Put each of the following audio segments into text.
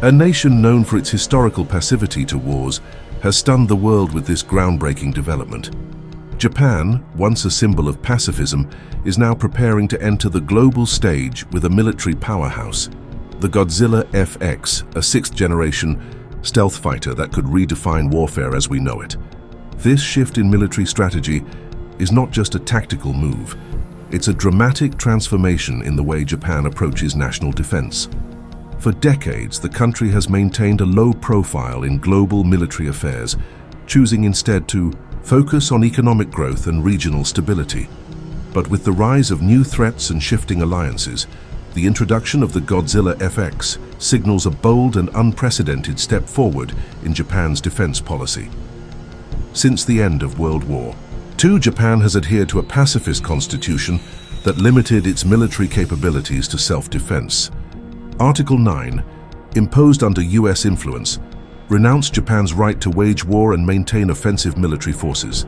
A nation known for its historical passivity to wars has stunned the world with this groundbreaking development. Japan, once a symbol of pacifism, is now preparing to enter the global stage with a military powerhouse. The Godzilla FX, a sixth-generation stealth fighter that could redefine warfare as we know it. This shift in military strategy is not just a tactical move. It's a dramatic transformation in the way Japan approaches national defense. For decades, the country has maintained a low profile in global military affairs, choosing instead to focus on economic growth and regional stability. But with the rise of new threats and shifting alliances, the introduction of the Godzilla FX signals a bold and unprecedented step forward in Japan's defense policy. Since the end of World War II, Japan has adhered to a pacifist constitution that limited its military capabilities to self-defense. Article 9, imposed under US influence, renounced Japan's right to wage war and maintain offensive military forces.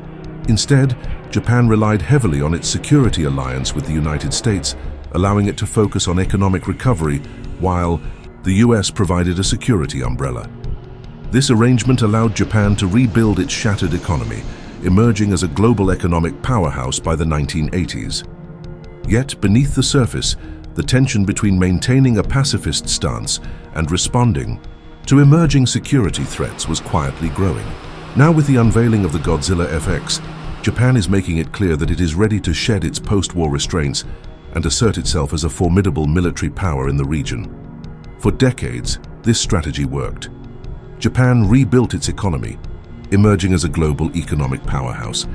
Instead, Japan relied heavily on its security alliance with the United States, allowing it to focus on economic recovery while the US provided a security umbrella. This arrangement allowed Japan to rebuild its shattered economy, emerging as a global economic powerhouse by the 1980s. Yet, beneath the surface, the tension between maintaining a pacifist stance and responding to emerging security threats was quietly growing. Now, with the unveiling of the Godzilla FX, Japan is making it clear that it is ready to shed its post-war restraints and assert itself as a formidable military power in the region. For decades, this strategy worked. Japan rebuilt its economy, emerging as a global economic powerhouse.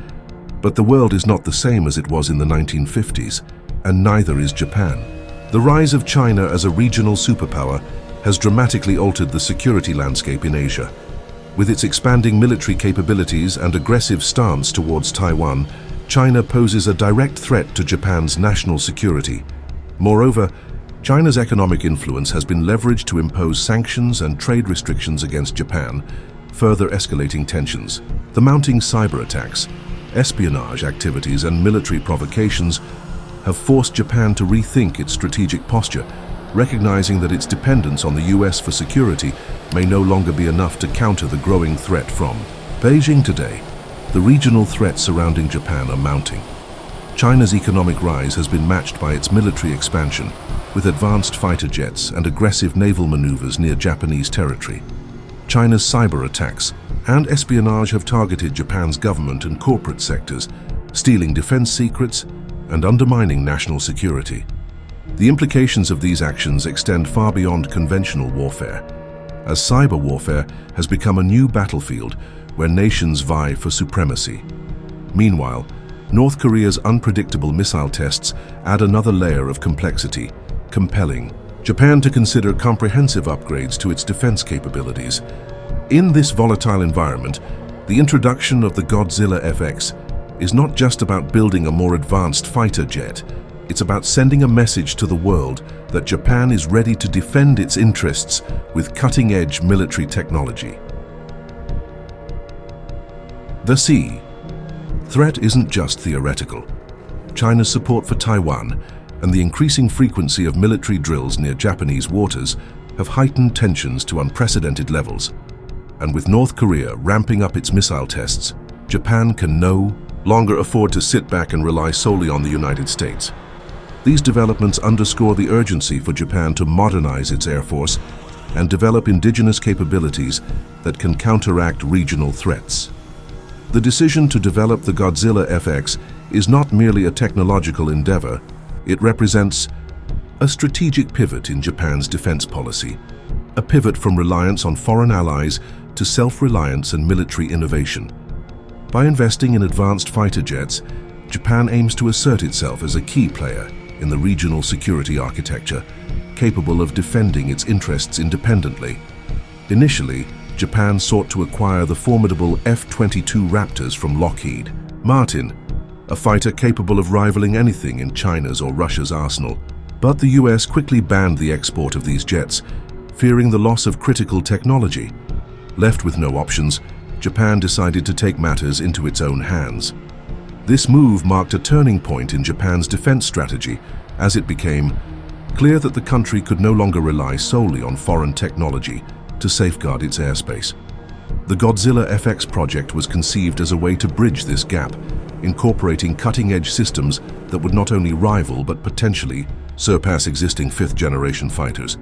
But the world is not the same as it was in the 1950s, and neither is Japan. The rise of China as a regional superpower has dramatically altered the security landscape in Asia. With its expanding military capabilities and aggressive stance towards Taiwan, China poses a direct threat to Japan's national security. Moreover, China's economic influence has been leveraged to impose sanctions and trade restrictions against Japan, further escalating tensions. The mounting cyber attacks, espionage activities, and military provocations have forced Japan to rethink its strategic posture, recognizing that its dependence on the US for security may no longer be enough to counter the growing threat from Beijing today. The regional threats surrounding Japan are mounting. China's economic rise has been matched by its military expansion, with advanced fighter jets and aggressive naval maneuvers near Japanese territory. China's cyber attacks and espionage have targeted Japan's government and corporate sectors, stealing defense secrets and undermining national security. The implications of these actions extend far beyond conventional warfare, as cyber warfare has become a new battlefield where nations vie for supremacy. Meanwhile, North Korea's unpredictable missile tests add another layer of complexity, compelling Japan to consider comprehensive upgrades to its defense capabilities. In this volatile environment, the introduction of the Godzilla FX is not just about building a more advanced fighter jet. It's about sending a message to the world that Japan is ready to defend its interests with cutting-edge military technology. The sea. Threat isn't just theoretical. China's support for Taiwan and the increasing frequency of military drills near Japanese waters have heightened tensions to unprecedented levels. And with North Korea ramping up its missile tests, Japan can no longer afford to sit back and rely solely on the United States. These developments underscore the urgency for Japan to modernize its air force and develop indigenous capabilities that can counteract regional threats. The decision to develop the Godzilla FX is not merely a technological endeavor. It represents a strategic pivot in Japan's defense policy, a pivot from reliance on foreign allies to self-reliance and military innovation. By investing in advanced fighter jets, Japan aims to assert itself as a key player in the regional security architecture, capable of defending its interests independently. Initially, Japan sought to acquire the formidable F-22 Raptors from Lockheed Martin, a fighter capable of rivaling anything in China's or Russia's arsenal. But the US quickly banned the export of these jets, fearing the loss of critical technology. Left with no options, Japan decided to take matters into its own hands. This move marked a turning point in Japan's defense strategy, as it became clear that the country could no longer rely solely on foreign technology to safeguard its airspace. The Godzilla FX project was conceived as a way to bridge this gap, incorporating cutting-edge systems that would not only rival but potentially surpass existing fifth-generation fighters.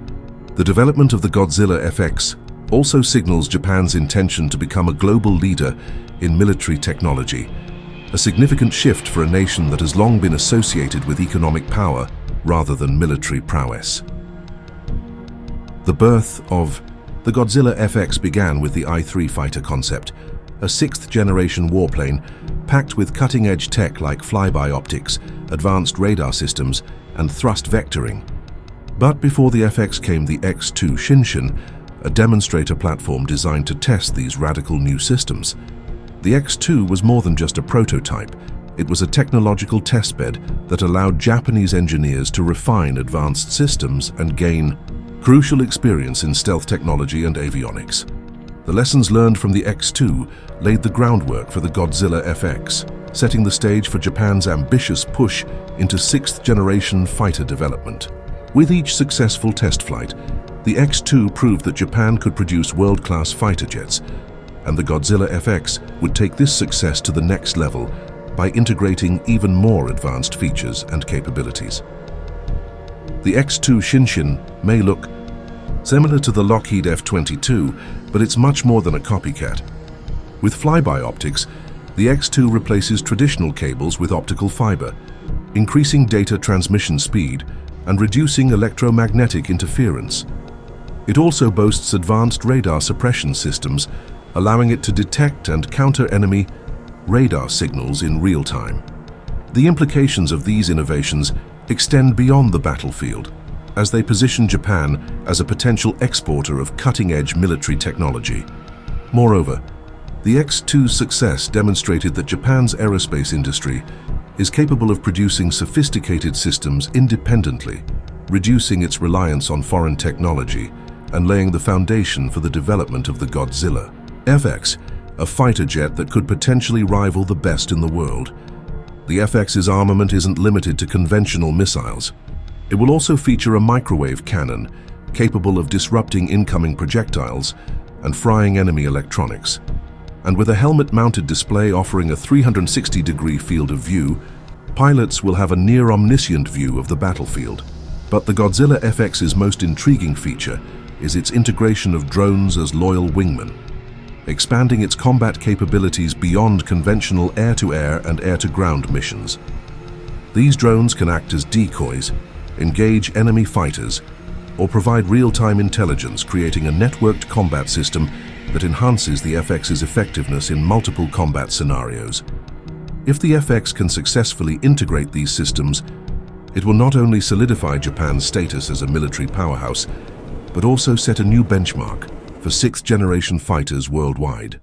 The development of the Godzilla FX also signals Japan's intention to become a global leader in military technology, a significant shift for a nation that has long been associated with economic power rather than military prowess. The birth of the Godzilla FX began with the I-3 fighter concept, a sixth-generation warplane packed with cutting-edge tech like flyby optics, advanced radar systems, and thrust vectoring. But before the FX came the X-2 Shinshin, a demonstrator platform designed to test these radical new systems. The X-2 was more than just a prototype. It was a technological testbed that allowed Japanese engineers to refine advanced systems and gain crucial experience in stealth technology and avionics. The lessons learned from the X-2 laid the groundwork for the Godzilla FX, setting the stage for Japan's ambitious push into sixth-generation fighter development. With each successful test flight, the X-2 proved that Japan could produce world-class fighter jets, and the Godzilla FX would take this success to the next level by integrating even more advanced features and capabilities. The X-2 Shinshin may look similar to the Lockheed F-22, but it's much more than a copycat. With flyby optics, the X-2 replaces traditional cables with optical fiber, increasing data transmission speed and reducing electromagnetic interference. It also boasts advanced radar suppression systems, allowing it to detect and counter enemy radar signals in real time. The implications of these innovations extend beyond the battlefield, as they position Japan as a potential exporter of cutting-edge military technology. Moreover, the X-2's success demonstrated that Japan's aerospace industry is capable of producing sophisticated systems independently, reducing its reliance on foreign technology and laying the foundation for the development of the Godzilla FX, a fighter jet that could potentially rival the best in the world. The FX's armament isn't limited to conventional missiles. It will also feature a microwave cannon capable of disrupting incoming projectiles and frying enemy electronics. And with a helmet-mounted display offering a 360-degree field of view, pilots will have a near-omniscient view of the battlefield. But the Godzilla FX's most intriguing feature is its integration of drones as loyal wingmen, expanding its combat capabilities beyond conventional air-to-air and air-to-ground missions. These drones can act as decoys, engage enemy fighters, or provide real-time intelligence, creating a networked combat system that enhances the FX's effectiveness in multiple combat scenarios. If the FX can successfully integrate these systems, it will not only solidify Japan's status as a military powerhouse, but also set a new benchmark for sixth-generation fighters worldwide.